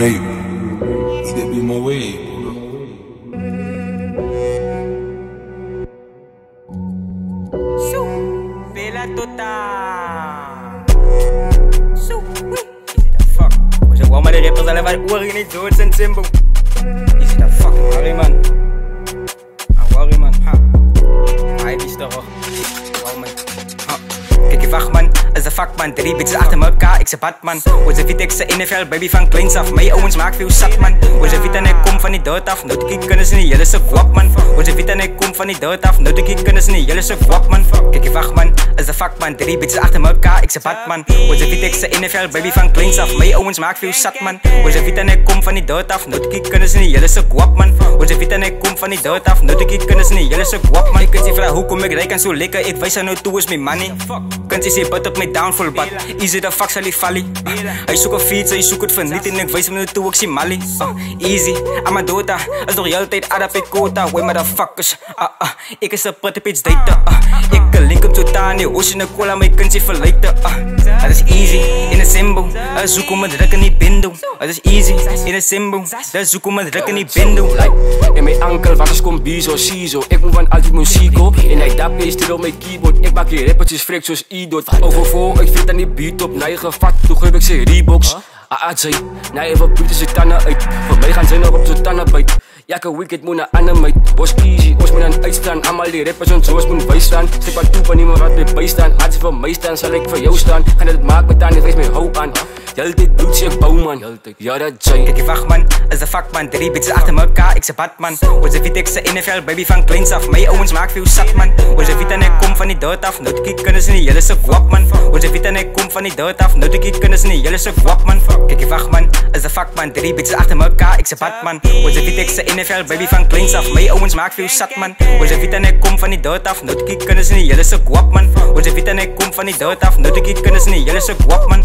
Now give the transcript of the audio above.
baby. He could be my way, Bella Tota. Zo, is it a fuck? We zijn gewoon maar de rappers alleen maar oren niet dood zijn symbol. Is it a fucking worry man? Worry man, ha. Hij is toch hoor. Wow man, ha. Kijk je wacht man, is de fuck man. 3 bitches achter mekaar, ik zeg Batman. Onze Vita, ik zeg NFL, baby van kleins af. Mijn owens maak veel zat man. Onze Vita en ik kom van die dood af. Nou de kunnen ze niet, jullie ze kwap man. Onze Vita en ik kom van die dood af. Nou de kunnen ze niet, jullie ze kwap man. Kijk je wacht man, is de fuck man. 3 bitches achter mekaar, ik zeg Batman. Onze Vita, ik zeg NFL, baby van kleins af. Mijn owens maak veel zat man. Onze Vita en ik kom van die dood af. Nou de kunnen ze niet, jullie ze kwap man. Onze Vita en ik kom van die dood af. Nou de kunnen ze niet, jullie ze kwap man. Ik kan je vragen hoe kom ik rijk en zo lekker. Ik wijs aan nou toe is mijn money. Kunt je zien but op mijn downfall bad. Easy the fuck zal hij vallen. Hij zoekt een fiets, hij zoekt het vernieten. Ik wijs hem nu toe, ik zie Mali. Easy, aan mijn dota. Is nog heel tijd aan de quota. Way motherfuckers. Ik is een pretty bitch daten. Ik link hem tot aan je ocean en cola, maar je kunt je verleiden. Het is easy, in een symbol. Zoek om het drukken niet bindo. Het is easy, in een symbol. Zoek om het drukken niet bindo. In mijn ankel, wat is kom bizo, ciso. Ik moet van altijd musico. In hij dap is stil op mijn keyboard. Ik maak hier rappertjes frik zoals idot. Overvol, ik vind dat niet beat op. Nou je gevat, toen geef ik ze Reeboks. Zee, nou even buiten zijn tanden uit. Voor mij gaan ze nog op zijn tanden bijt. Jake wicked moet naar animate. Was easy, was moet aan uitstaan. Allemaal die rappers en zoals moet bijstaan. Stip maar toe, maar niemand wat weer bijstaan. Had ze voor mij staan, zal ik voor jou staan. Ga het maken met aan, die wees mij hoop aan. Altijd doet ze bouwman. Ja dat zijn. Kijk je wacht man, is de fuck man. 3 bitches achter mekaar, ik zeg Batman. Onze Vita, ik zeg NFL, baby van kleins af. Mijn owens maak veel zat man. Onze Vita en ik kom van die dood af. Nou de kunnen ze niet, jullie ze kwap man. Onze Vita en ik kom van die dood af. Nou de kunnen ze niet, jullie ze kwap man. Kijk je wacht man, is de fuck man. 3 bitches achter mekaar, ik zeg Batman. Onze Vita, ik zeg NFL, baby van kleins af. Mijn owens maak veel zat man. Onze Vita en ik kom van die dood af. Nou de kunnen ze niet, jullie ze kwap man. Onze Vita en ik kom van die dood af. Nou de kunnen ze niet, jullie ze kwap man.